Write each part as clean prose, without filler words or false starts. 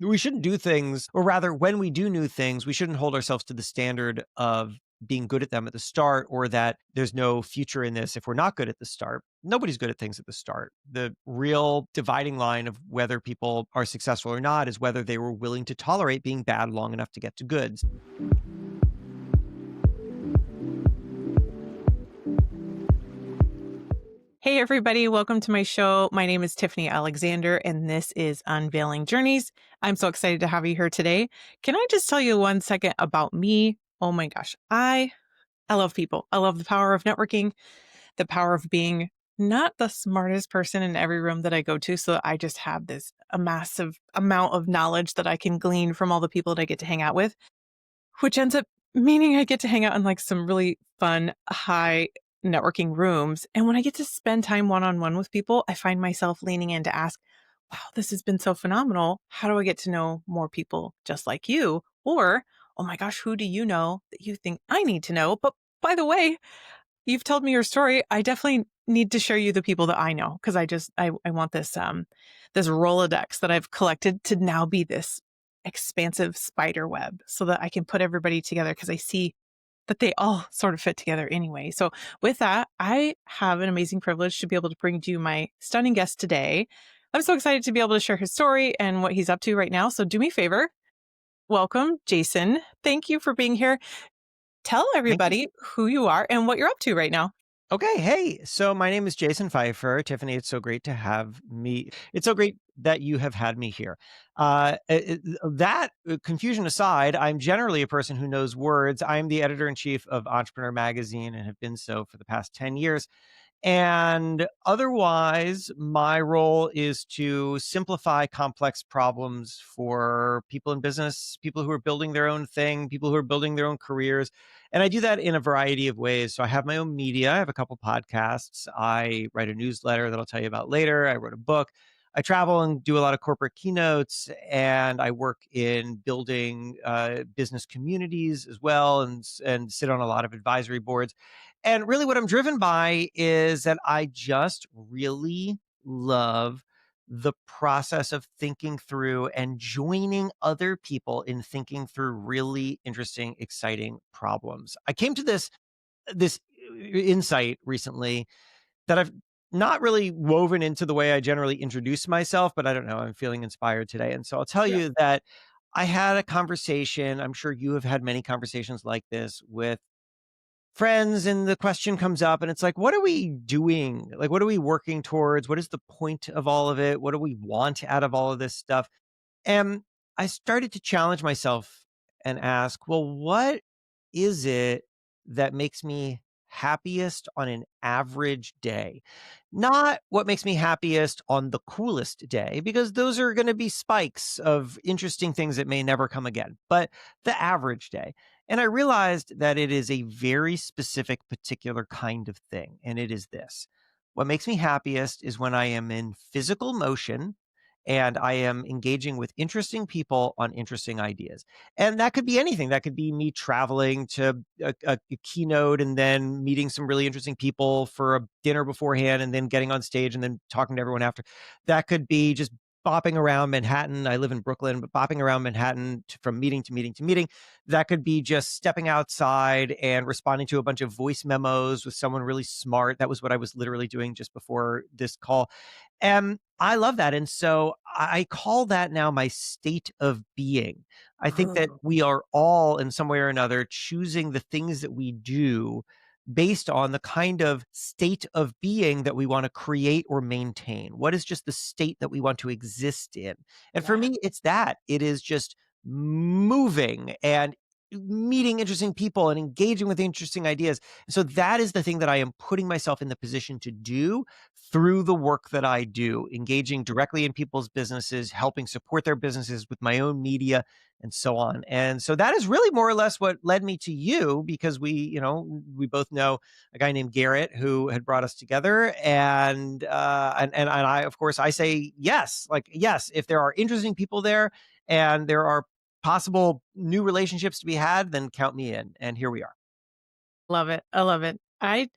we shouldn't do things, or rather, when we do new things, we shouldn't hold ourselves to the standard of being good at them at the start, or that there's no future in this if we're not good at the start. Nobody's good at things at the start. The real dividing line of whether people are successful or not is whether they were willing to tolerate being bad long enough to get to good. Hey, everybody. Welcome to my show. My name is Tiffany Alexander, and this is Unveiling Journeys. I'm so excited to have you here today. Can I just tell you 1 second about me? Oh my gosh. I love people. I love the power of networking, the power of being not the smartest person in every room that I go to. So I just have a massive amount of knowledge that I can glean from all the people that I get to hang out with, which ends up meaning I get to hang out in like some really fun, high networking rooms. And when I get to spend time one-on-one with people, I find myself leaning in to ask, wow, this has been so phenomenal. How do I get to know more people just like you? Or, oh my gosh, who do you know that you think I need to know? But by the way, you've told me your story. I definitely need to share you the people that I know, because I want this Rolodex that I've collected to now be this expansive spider web so that I can put everybody together, because I see that they all sort of fit together anyway. So with that, I have an amazing privilege to be able to bring to you my stunning guest today. I'm so excited to be able to share his story and what he's up to right now. So do me a favor. Welcome, Jason. Thank you for being here. Tell Thank you. everybody who you are and what you're up to right now. Okay. Hey, so my name is Jason Feifer. Tiffany, it's so great to have me. It's so great that you have had me here. Confusion aside, I'm generally a person who knows words. I'm the editor in chief of Entrepreneur Magazine and have been so for the past 10 years. And otherwise, my role is to simplify complex problems for people in business, people who are building their own thing, people who are building their own careers. And I do that in a variety of ways. So I have my own media. I have a couple podcasts. I write a newsletter that I'll tell you about later. I wrote a book. I travel and do a lot of corporate keynotes, and I work in building business communities as well, and sit on a lot of advisory boards. And really, what I'm driven by is that I just really love the process of thinking through and joining other people in thinking through really interesting, exciting problems. I came to this insight recently that I've not really woven into the way I generally introduce myself, but I don't know, I'm feeling inspired today. And so I'll tell Yeah. you that I had a conversation. I'm sure you have had many conversations like this with friends, and the question comes up, and it's like, what are we doing? Like, what are we working towards? What is the point of all of it? What do we want out of all of this stuff? And I started to challenge myself and ask, well, what is it that makes me happiest on an average day? Not what makes me happiest on the coolest day, because those are going to be spikes of interesting things that may never come again, but the average day. And I realized that it is a very specific, particular kind of thing. And it is this: what makes me happiest is when I am in physical motion and I am engaging with interesting people on interesting ideas. And that could be anything. That could be me traveling to a keynote and then meeting some really interesting people for a dinner beforehand and then getting on stage and then talking to everyone after. That could be just bopping around Manhattan. I live in Brooklyn, but bopping around Manhattan from meeting to meeting to meeting. That could be just stepping outside and responding to a bunch of voice memos with someone really smart. That was what I was literally doing just before this call. And I love that. And so I call that now my state of being. I think that Oh, we are all in some way or another choosing the things that we do based on the kind of state of being that we want to create or maintain. What is just the state that we want to exist in? And for yeah. me, it's that. It is just moving and meeting interesting people and engaging with interesting ideas. So that is the thing that I am putting myself in the position to do through the work that I do, engaging directly in people's businesses, helping support their businesses with my own media, and so on. And so that is really more or less what led me to you, because we both know a guy named Garrett who had brought us together. And I, of course, I say yes, like, yes, if there are interesting people there and there are possible new relationships to be had, then count me in. And here we are. Love it. I love it. I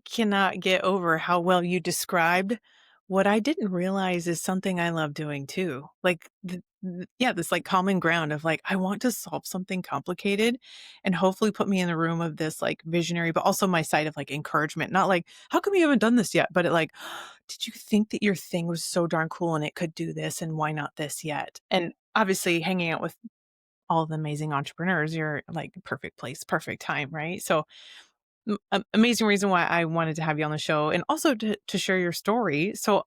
cannot get over how well you described What I didn't realize is something I love doing too. Like, yeah, this like common ground of like, I want to solve something complicated and hopefully put me in the room of this like visionary, but also my side of like encouragement. Not like, how come you haven't done this yet? But it like, did you think that your thing was so darn cool and it could do this? And why not this yet? And obviously, hanging out with all the amazing entrepreneurs, you're like perfect place, perfect time, right? So amazing reason why I wanted to have you on the show and also to share your story. So,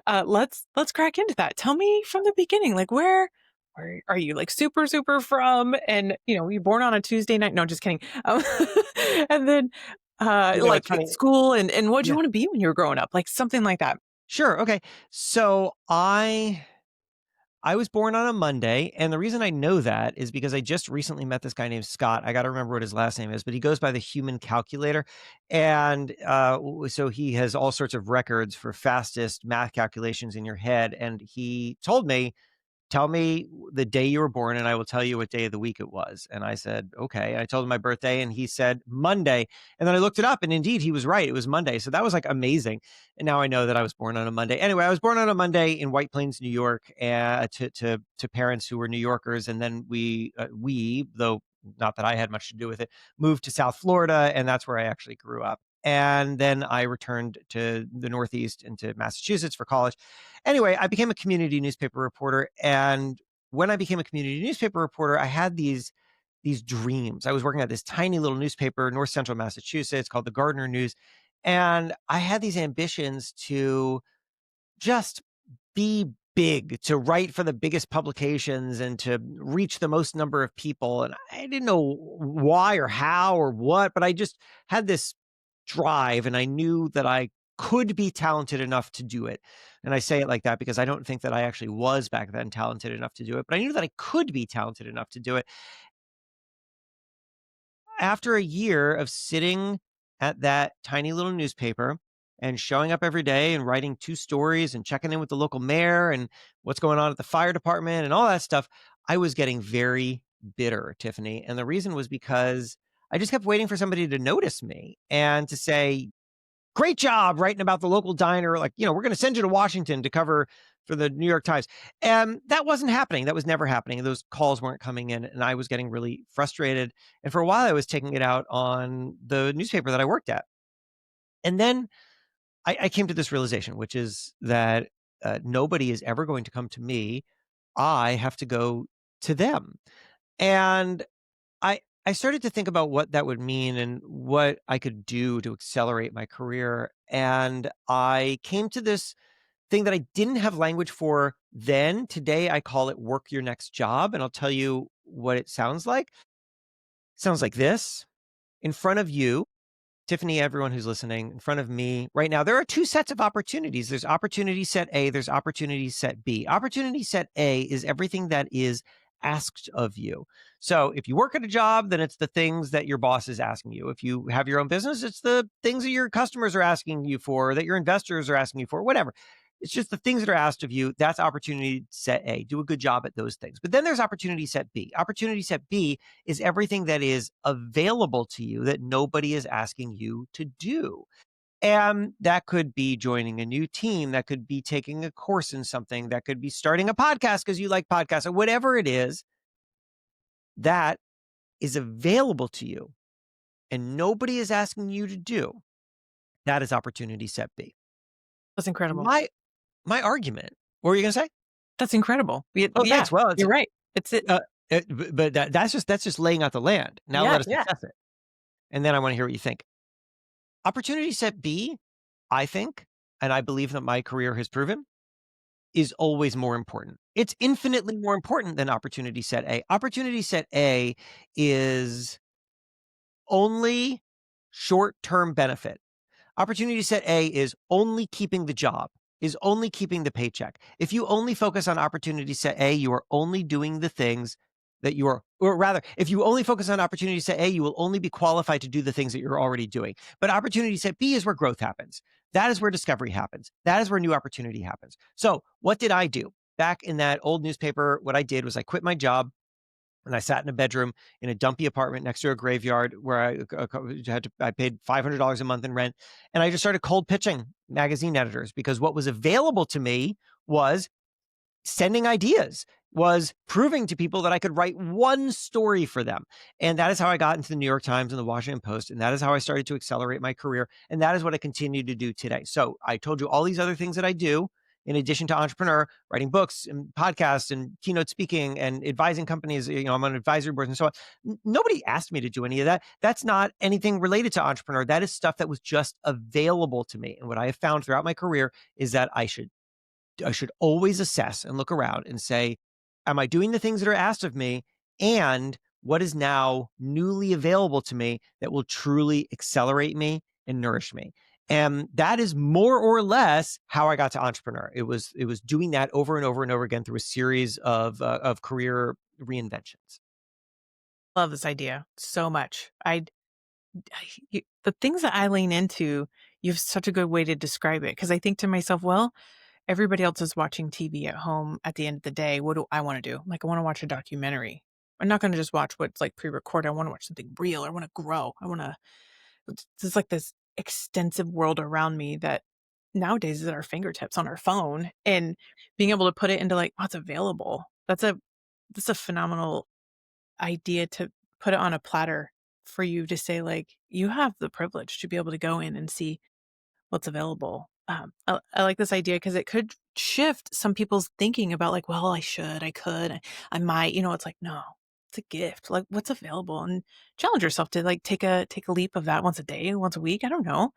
let's crack into that. Tell me from the beginning, like where are you like super from? And were you born on a Tuesday night? No, just kidding. And then, You know, like it's funny. school and what did you Yeah, want to be when you were growing up? Like something like that. sure. Okay. So I was born on a Monday, and the reason I know that is because I just recently met this guy named Scott. I got to remember what his last name is, but he goes by the Human Calculator, and so he has all sorts of records for fastest math calculations in your head. And he told me, tell me the day you were born and I will tell you what day of the week it was. And I said, okay. I told him my birthday and he said Monday. And then I looked it up and indeed he was right. It was Monday. So that was like amazing. And now I know that I was born on a Monday. Anyway, I was born on a Monday in White Plains, New York, to parents who were New Yorkers. And then we, though not that I had much to do with it, moved to South Florida. And that's where I actually grew up. And then I returned to the Northeast into Massachusetts for college. Anyway, I became a community newspaper reporter. And when I became a community newspaper reporter, I had these dreams. I was working at this tiny little newspaper, North Central Massachusetts, called the Gardner News. And I had these ambitions to just be big, to write for the biggest publications and to reach the most number of people. And I didn't know why or how or what, but I just had this drive and I knew that I could be talented enough to do it. And I say it like that because I don't think that I actually was back then talented enough to do it, but I knew that I could be talented enough to do it. After a year of sitting at that tiny little newspaper and showing up every day and writing 2 stories and checking in with the local mayor and what's going on at the fire department and all that stuff, I was getting very bitter, Tiffany. And the reason was because I just kept waiting for somebody to notice me and to say, great job writing about the local diner. Like, we're going to send you to Washington to cover for the New York Times. And that wasn't happening. That was never happening. Those calls weren't coming in. And I was getting really frustrated. And for a while, I was taking it out on the newspaper that I worked at. And then I came to this realization, which is that nobody is ever going to come to me. I have to go to them. And I started to think about what that would mean and what I could do to accelerate my career. And I came to this thing that I didn't have language for then. Today, I call it work your next job. And I'll tell you what it sounds like. It sounds like this. In front of you, Tiffany, everyone who's listening, in front of me right now, there are 2 sets of opportunities. There's opportunity set A, there's opportunity set B. Opportunity set A is everything that is asked of you. So if you work at a job, then it's the things that your boss is asking you. If you have your own business, it's the things that your customers are asking you for, that your investors are asking you for, whatever. It's just the things that are asked of you. That's opportunity set A. Do a good job at those things. But then there's opportunity set B. Opportunity set B is everything that is available to you that nobody is asking you to do. And that could be joining a new team. That could be taking a course in something. That could be starting a podcast because you like podcasts or whatever it is that is available to you and nobody is asking you to do. That is opportunity set B. That's incredible. My argument, what were you going to say? That's incredible. Oh, Yeah, thanks. Well, you're right. It's it. uh, but that's just laying out the land. Now Yeah, let us yeah. assess it. And then I want to hear what you think. Opportunity set B, I think, and I believe that my career has proven, is always more important. It's infinitely more important than opportunity set A. Opportunity set A is only short-term benefit. Opportunity set A is only keeping the job, is only keeping the paycheck. If you only focus on opportunity set A, you are only doing the things that you are, or rather, if you only focus on opportunity set A, you will only be qualified to do the things that you're already doing. But opportunity set B is where growth happens. That is where discovery happens. That is where new opportunity happens. So what did I do? Back in that old newspaper, what I did was I quit my job And I sat in a bedroom in a dumpy apartment next to a graveyard where I paid $500 a month in rent. And I just started cold pitching magazine editors because what was available to me was sending ideas, was proving to people that I could write one story for them. And that is how I got into the New York Times and the Washington Post. And that is how I started to accelerate my career. And that is what I continue to do today. So I told you all these other things that I do in addition to entrepreneur, writing books and podcasts and keynote speaking and advising companies. I'm on advisory boards and so on. Nobody asked me to do any of that. That's not anything related to entrepreneur. That is stuff that was just available to me. And what I have found throughout my career is that I should always assess and look around and say, am I doing the things that are asked of me? And what is now newly available to me that will truly accelerate me and nourish me? And that is more or less how I got to entrepreneur. It was doing that over and over and over again through a series of career reinventions. Love this idea so much. The things that I lean into, you have such a good way to describe it because I think to myself, well, everybody else is watching TV at home at the end of the day. What do I want to do? Like, I want to watch a documentary. I'm not going to just watch what's like pre-recorded. I want to watch something real. I want to grow. There's like this extensive world around me that nowadays is at our fingertips on our phone and being able to put it into like what's available. That's a phenomenal idea to put it on a platter for you to say like, you have the privilege to be able to go in and see what's available. I like this idea because it could shift some people's thinking about like, well, I could, I might, it's like, no, it's a gift. Like what's available and challenge yourself to like take a leap of that once a day, once a week. I don't know.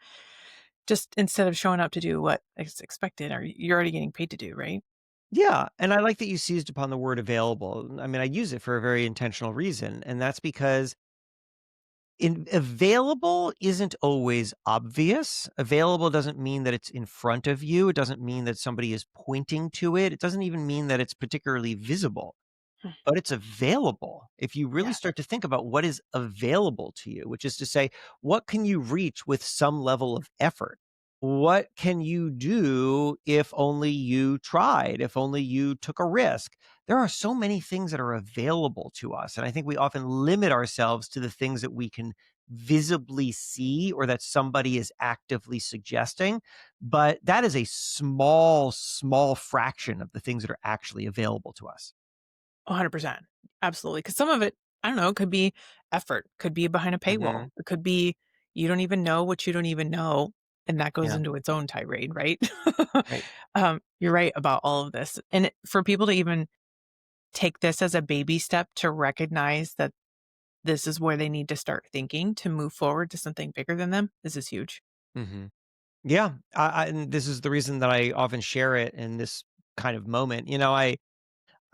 Just instead of showing up to do what is expected or you're already getting paid to do, right? Yeah, and I like that you seized upon the word available. I mean, I use it for a very intentional reason, and that's because available isn't always obvious. Available doesn't mean that it's in front of you. It doesn't mean that somebody is pointing to it. It doesn't even mean that it's particularly visible, Hmm. but it's available. If you really Yeah. start to think about what is available to you, which is to say, what can you reach with some level of effort? What can you do if only you tried, if only you took a risk? There are so many things that are available to us. And I think we often limit ourselves to the things that we can visibly see or that somebody is actively suggesting. But that is a small, small fraction of the things that are actually available to us. 100%. Absolutely. Because some of it, I don't know, could be effort, could be behind a paywall. Hmm. It could be you don't even know what you don't even know. And that goes Yeah. into its own tirade, right? Right. You're right about all of this. And for people to even take this as a baby step to recognize that this is where they need to start thinking to move forward to something bigger than them, this is huge. Hmm. Yeah. And this is the reason that I often share it in this kind of moment.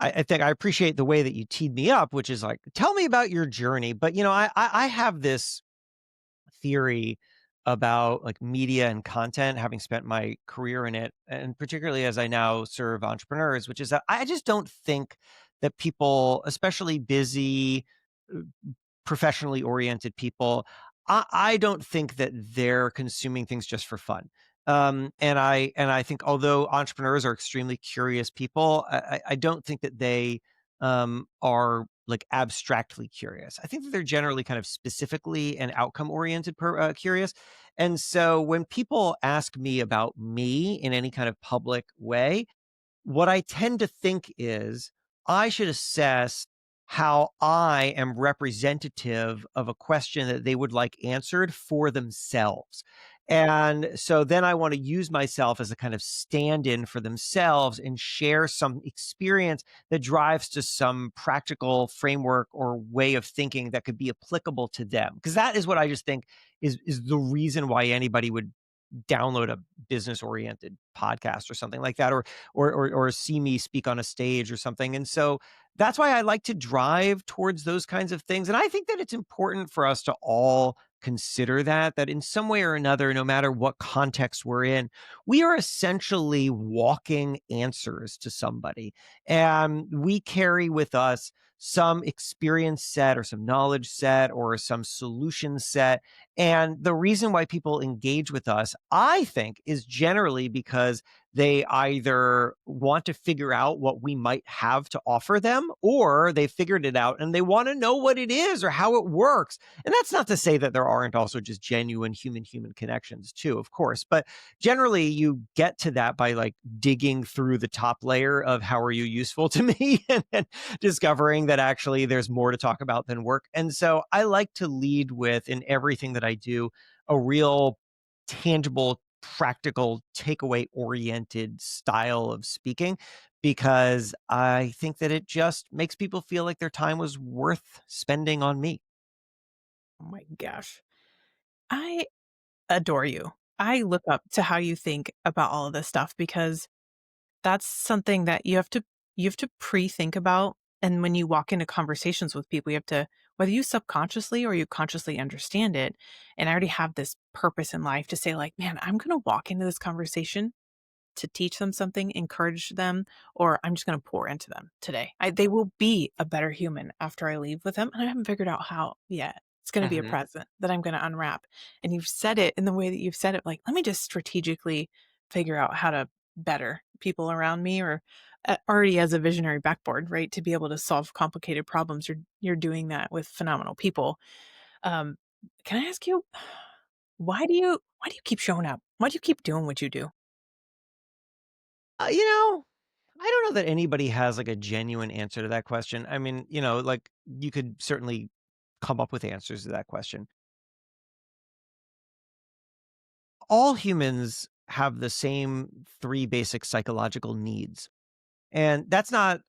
I think I appreciate the way that you teed me up, which is like, tell me about your journey. But I have this theory about like media and content, having spent my career in it, and particularly as I now serve entrepreneurs, which is that I just don't think that people, especially busy, uh, professionally oriented people, I don't think that they're consuming things just for fun. And I think although entrepreneurs are extremely curious people, I don't think that they are like abstractly curious. I think that they're generally kind of specifically and outcome oriented curious. And so when people ask me about me in any kind of public way, what I tend to think is I should assess how I am representative of a question that they would like answered for themselves. And so then I want to use myself as a kind of stand in for themselves and share some experience that drives to some practical framework or way of thinking that could be applicable to them. Because that is what I just think is the reason why anybody would download a business oriented podcast or something like that, or see me speak on a stage or something. And so that's why I like to drive towards those kinds of things. And I think that it's important for us to all consider that in some way or another, no matter what context we're in, we are essentially walking answers to somebody. And we carry with us some experience set or some knowledge set or some solution set. And the reason why people engage with us, I think, is generally because they either want to figure out what we might have to offer them, or they figured it out and they want to know what it is or how it works. And that's not to say that there aren't also just genuine human connections too, of course. But generally, you get to that by like digging through the top layer of how are you useful to me and then discovering that actually there's more to talk about than work. And so I like to lead with, in everything that I do, a real tangible, practical, takeaway oriented style of speaking, because I think that it just makes people feel like their time was worth spending on me. Oh my gosh. I adore you. I look up to how you think about all of this stuff because that's something that you have to pre-think about, and when you walk into conversations with people, you have to, whether you subconsciously or you consciously understand it, and I already have this purpose in life to say like, "Man, I'm gonna walk into this conversation to teach them something, encourage them, or I'm just gonna pour into them today." They will be a better human after I leave with them, and I haven't figured out how yet. It's gonna be a Mhm. present that I'm gonna unwrap, and you've said it in the way that you've said it, like, "Let me just strategically figure out how to better people around me," or, already as a visionary backboard, right, to be able to solve complicated problems, you're doing that with phenomenal people. Um, can I ask you, why do you keep showing up? Why do you keep doing what you do? You know, I don't know that anybody has like a genuine answer to that question. I mean, like you could certainly come up with answers to that question. All humans have the same three basic psychological needs. And that's not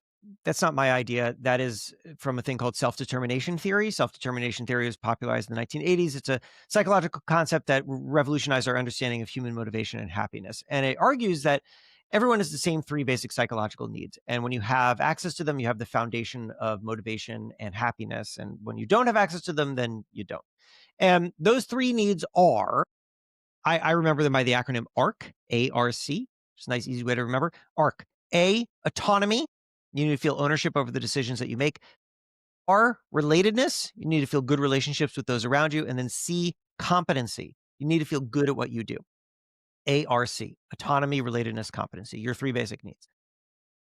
my idea. That is from a thing called self-determination theory. Self-determination theory was popularized in the 1980s. It's a psychological concept that revolutionized our understanding of human motivation and happiness. And it argues that everyone has the same three basic psychological needs. And when you have access to them, you have the foundation of motivation and happiness. And when you don't have access to them, then you don't. And those three needs are, I remember them by the acronym ARC, ARC. It's a nice, easy way to remember. ARC. A, autonomy. You need to feel ownership over the decisions that you make. R, relatedness. You need to feel good relationships with those around you. And then C, competency. You need to feel good at what you do. ARC, autonomy, relatedness, competency, your three basic needs.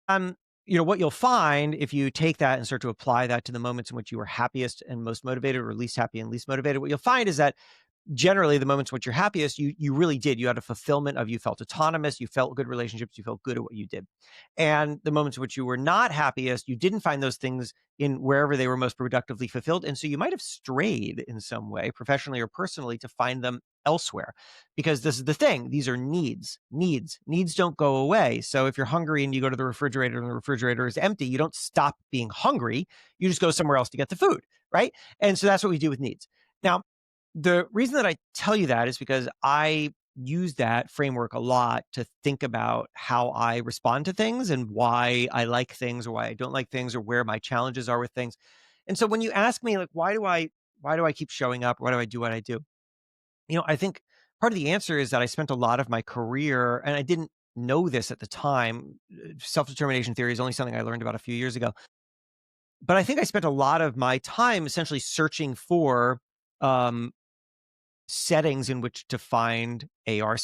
Um, what you'll find if you take that and start to apply that to the moments in which you are happiest and most motivated, or least happy and least motivated, what you'll find is that generally the moments which you're happiest, you really did. You had a fulfillment of, you felt autonomous, you felt good relationships, you felt good at what you did. And the moments in which you were not happiest, you didn't find those things in wherever they were most productively fulfilled. And so you might have strayed in some way, professionally or personally, to find them elsewhere. Because this is the thing, these are needs. Needs don't go away. So if you're hungry and you go to the refrigerator and the refrigerator is empty, you don't stop being hungry. You just go somewhere else to get the food, right? And so that's what we do with needs. Now, the reason that I tell you that is because I use that framework a lot to think about how I respond to things and why I like things or why I don't like things or where my challenges are with things. And so when you ask me like why do I keep showing up? Why do I do what I do? I think part of the answer is that I spent a lot of my career, and I didn't know this at the time. Self-determination theory is only something I learned about a few years ago. But I think I spent a lot of my time essentially searching for um settings in which to find ARC.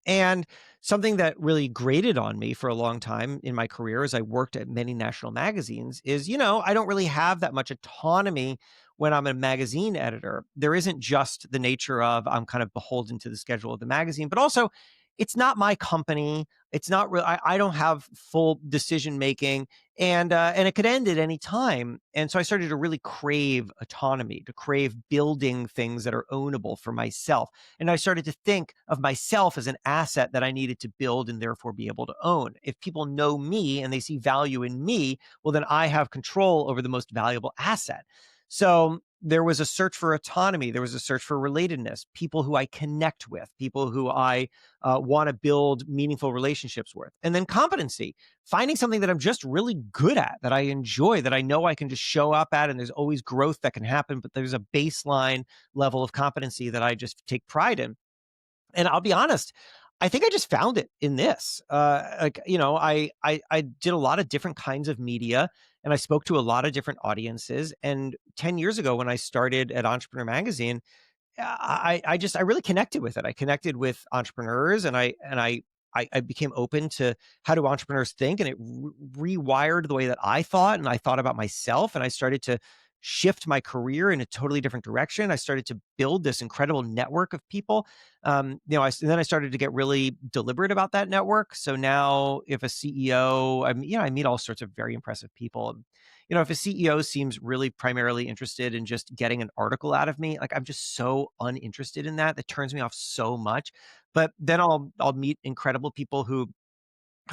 And something that really grated on me for a long time in my career as I worked at many national magazines is, I don't really have that much autonomy when I'm a magazine editor. There isn't just the nature of I'm kind of beholden to the schedule of the magazine, but also it's not my company. It's not real. I don't have full decision making, and it could end at any time. And so I started to really crave autonomy, to crave building things that are ownable for myself. And I started to think of myself as an asset that I needed to build and therefore be able to own. If people know me and they see value in me, well, then I have control over the most valuable asset. So there was a search for autonomy. There was a search for relatedness, people who I connect with, people who I want to build meaningful relationships with. And then competency, finding something that I'm just really good at, that I enjoy, that I know I can just show up at, and there's always growth that can happen, but there's a baseline level of competency that I just take pride in. And I'll be honest, I think I just found it in this. Like, you know, I did a lot of different kinds of media and I spoke to a lot of different audiences. And 10 years ago, when I started at Entrepreneur Magazine, I really connected with it. I connected with entrepreneurs and I became open to how do entrepreneurs think, and it rewired the way that I thought and I thought about myself, and I started to shift my career in a totally different direction. I started to build this incredible network of people. And then I started to get really deliberate about that network. So now, if a CEO, I meet all sorts of very impressive people. If a CEO seems really primarily interested in just getting an article out of me, like I'm just so uninterested in that. That turns me off so much. But then I'll meet incredible people who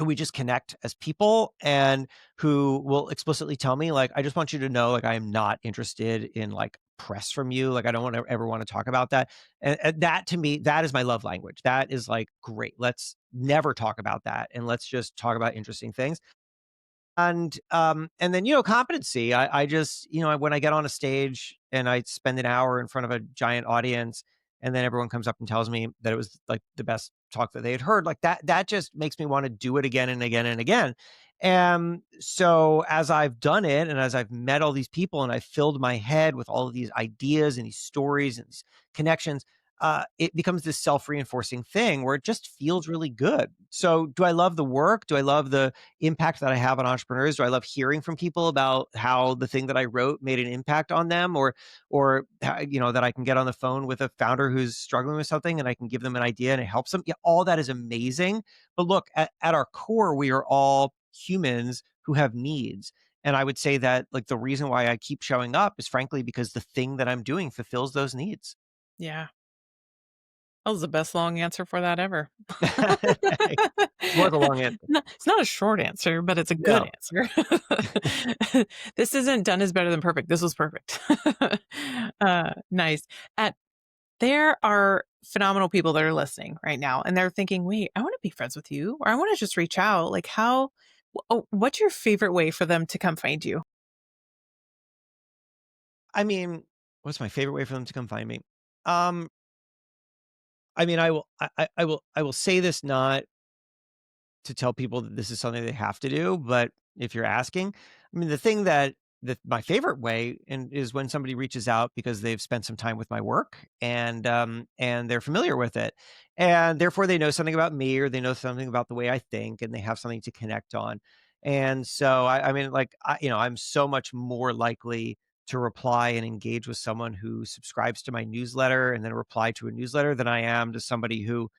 we just connect as people and who will explicitly tell me, like, I just want you to know, like, I am not interested in like press from you. Like, I don't want to ever want to talk about that. And that, to me, that is my love language. That is like, great. Let's never talk about that. And let's just talk about interesting things. And then, competency. I just, when I get on a stage and I spend an hour in front of a giant audience, and then everyone comes up and tells me that it was like the best talk that they had heard, like that just makes me want to do it again and again and again. And so as I've done it and as I've met all these people and I filled my head with all of these ideas and these stories and these connections, it becomes this self-reinforcing thing where it just feels really good. So do I love the work? Do I love the impact that I have on entrepreneurs? Do I love hearing from people about how the thing that I wrote made an impact on them, or that I can get on the phone with a founder who's struggling with something and I can give them an idea and it helps them? Yeah, all that is amazing. But look, at our core, we are all humans who have needs. And I would say that, like, the reason why I keep showing up is frankly because the thing that I'm doing fulfills those needs. Yeah. That was the best long answer for that ever. Thanks. Was a long answer. No, it's not a short answer, but it's a good No. answer. This isn't done is better than perfect. This was perfect. Nice. At There are phenomenal people that are listening right now, and they're thinking, "Wait, I wanna be friends with you," or, "I wanna just reach out." Like, what's your favorite way for them to come find you? I mean, what's my favorite way for them to come find me? Um, I will say this not to tell people that this is something they have to do, but if you're asking, I mean, the thing that my favorite way and is when somebody reaches out because they've spent some time with my work and they're familiar with it, and therefore they know something about me or they know something about the way I think and they have something to connect on. And so I mean, like, I'm so much more likely to reply and engage with someone who subscribes to my newsletter and then reply to a newsletter than I am to somebody who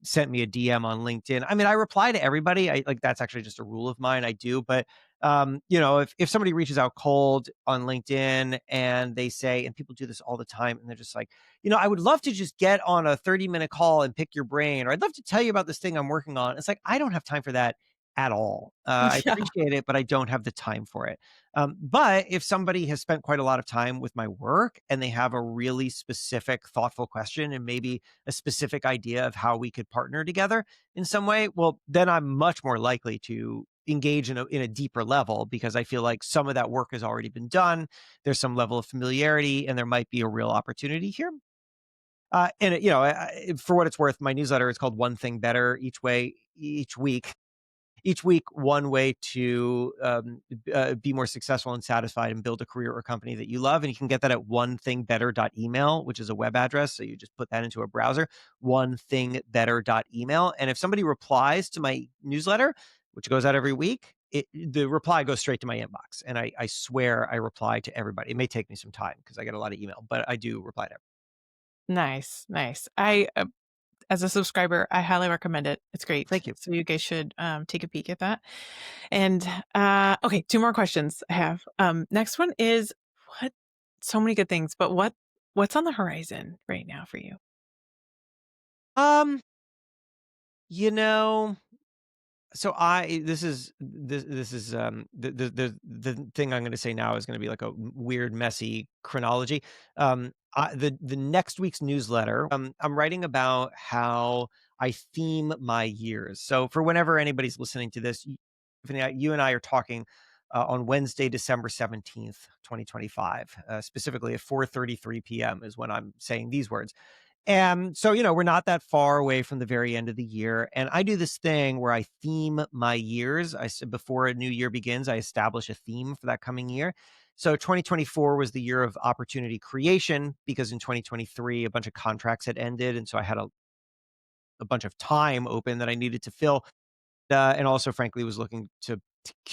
sent me a DM on LinkedIn. I mean, I reply to everybody. I like That's actually just a rule of mine. I do, but if somebody reaches out cold on LinkedIn and they say, and people do this all the time, and they're just like, I would love to just get on a 30-minute call and pick your brain, or I'd love to tell you about this thing I'm working on. It's like, I don't have time for that at all. I Yeah. appreciate it, but I don't have the time for it. But if somebody has spent quite a lot of time with my work and they have a really specific, thoughtful question and maybe a specific idea of how we could partner together in some way, well, then I'm much more likely to engage in a deeper level because I feel like some of that work has already been done. There's some level of familiarity, and there might be a real opportunity here. For what it's worth, my newsletter is called One Thing Better. Each week, one way to be more successful and satisfied and build a career or company that you love. And you can get that at onethingbetter.email, which is a web address. So you just put that into a browser, onethingbetter.email. And if somebody replies to my newsletter, which goes out every week, the reply goes straight to my inbox. And I swear I reply to everybody. It may take me some time because I get a lot of email, but I do reply to everybody. Nice, nice. As a subscriber, I highly recommend it. It's great. Thank you. So you guys should, take a peek at that. And, okay, 2 more questions I have. Next one is what so many good things, but what's on the horizon right now for you? Um, you know, So I this is the thing I'm going to say now is going to be like a weird, messy chronology. The next week's newsletter, I'm writing about how I theme my years. So for whenever anybody's listening to this, you and I are talking on Wednesday, December 17th, 2025, specifically at 4:33 p.m. is when I'm saying these words. And so, we're not that far away from the very end of the year. And I do this thing where I theme my years. I said before a new year begins, I establish a theme for that coming year. So 2024 was the year of opportunity creation because in 2023, a bunch of contracts had ended. And so I had a bunch of time open that I needed to fill. And also, frankly, was looking to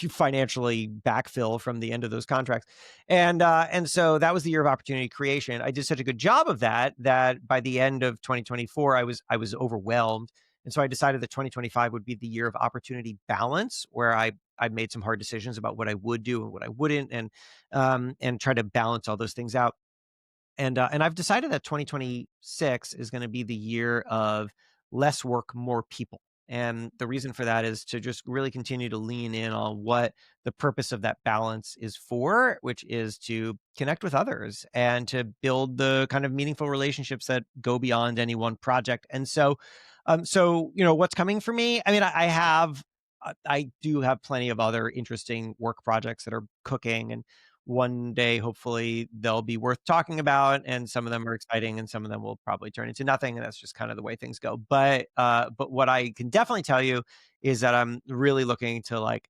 financially backfill from the end of those contracts, and so that was the year of opportunity creation. I did such a good job of that by the end of 2024, I was overwhelmed, and so I decided that 2025 would be the year of opportunity balance, where I made some hard decisions about what I would do and what I wouldn't, and try to balance all those things out. And I've decided that 2026 is going to be the year of less work, more people. And the reason for that is to just really continue to lean in on what the purpose of that balance is for, which is to connect with others and to build the kind of meaningful relationships that go beyond any one project. And so what's coming for me? I mean, I do have plenty of other interesting work projects that are cooking, and one day hopefully they'll be worth talking about, and some of them are exciting and some of them will probably turn into nothing, and that's just kind of the way things go. But what I can definitely tell you is that I'm really looking to like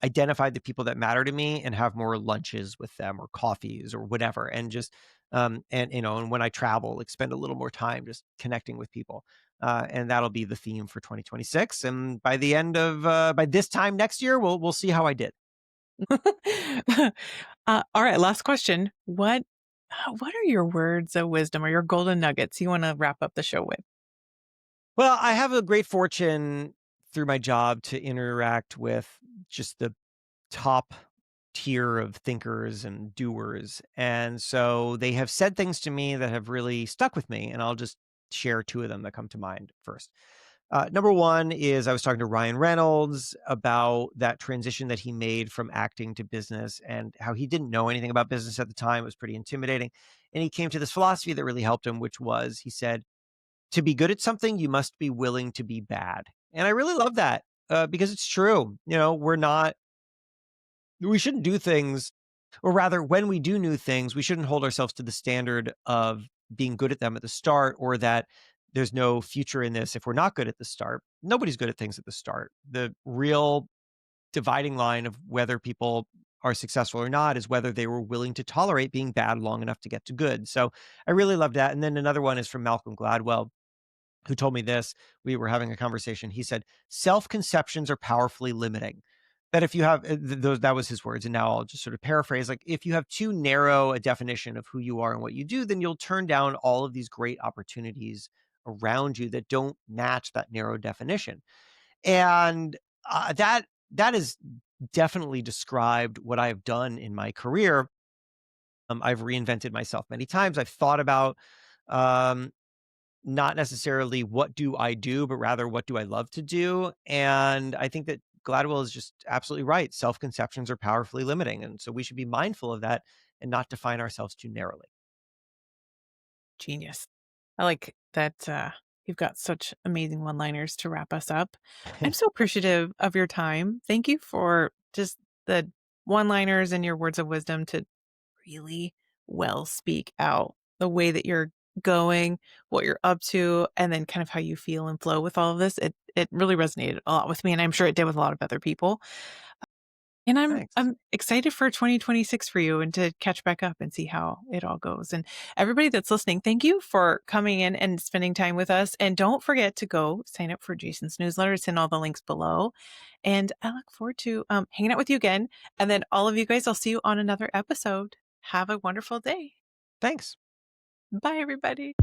identify the people that matter to me and have more lunches with them or coffees or whatever, and just and when I travel, like spend a little more time just connecting with people. And that'll be the theme for 2026, and by this time next year we'll see how I did. All right, last question. What are your words of wisdom or your golden nuggets you wanna wrap up the show with? Well, I have a great fortune through my job to interact with just the top tier of thinkers and doers. And so they have said things to me that have really stuck with me. And I'll just share two of them that come to mind first. Number one is I was talking to Ryan Reynolds about that transition that he made from acting to business and how he didn't know anything about business at the time. It was pretty intimidating. And he came to this philosophy that really helped him, which was he said, to be good at something, you must be willing to be bad. And I really love that because it's true. We shouldn't do things, or rather, when we do new things, we shouldn't hold ourselves to the standard of being good at them at the start, or that there's no future in this if we're not good at the start. Nobody's good at things at the start. The real dividing line of whether people are successful or not is whether they were willing to tolerate being bad long enough to get to good. So I really love that. And then another one is from Malcolm Gladwell, who told me this. We were having a conversation. He said, self conceptions are powerfully limiting. That if you have those, that was his words. And now I'll just sort of paraphrase, like, if you have too narrow a definition of who you are and what you do, then you'll turn down all of these great opportunities around you that don't match that narrow definition. And that is definitely described what I've done in my career. I've reinvented myself many times. I've thought about um, not necessarily what do I do, but rather what do I love to do. And I think that Gladwell is just absolutely right. Self conceptions are powerfully limiting. And so we should be mindful of that and not define ourselves too narrowly. Genius. I like that, you've got such amazing one-liners to wrap us up. I'm so appreciative of your time. Thank you for just the one-liners and your words of wisdom to really well speak out the way that you're going, what you're up to, and then kind of how you feel and flow with all of this. It really resonated a lot with me, and I'm sure it did with a lot of other people. And I'm Thanks. I'm excited for 2026 for you and to catch back up and see how it all goes. And everybody that's listening, thank you for coming in and spending time with us. And don't forget to go sign up for Jason's newsletter. It's in all the links below. And I look forward to hanging out with you again. And then all of you guys, I'll see you on another episode. Have a wonderful day. Thanks. Bye, everybody.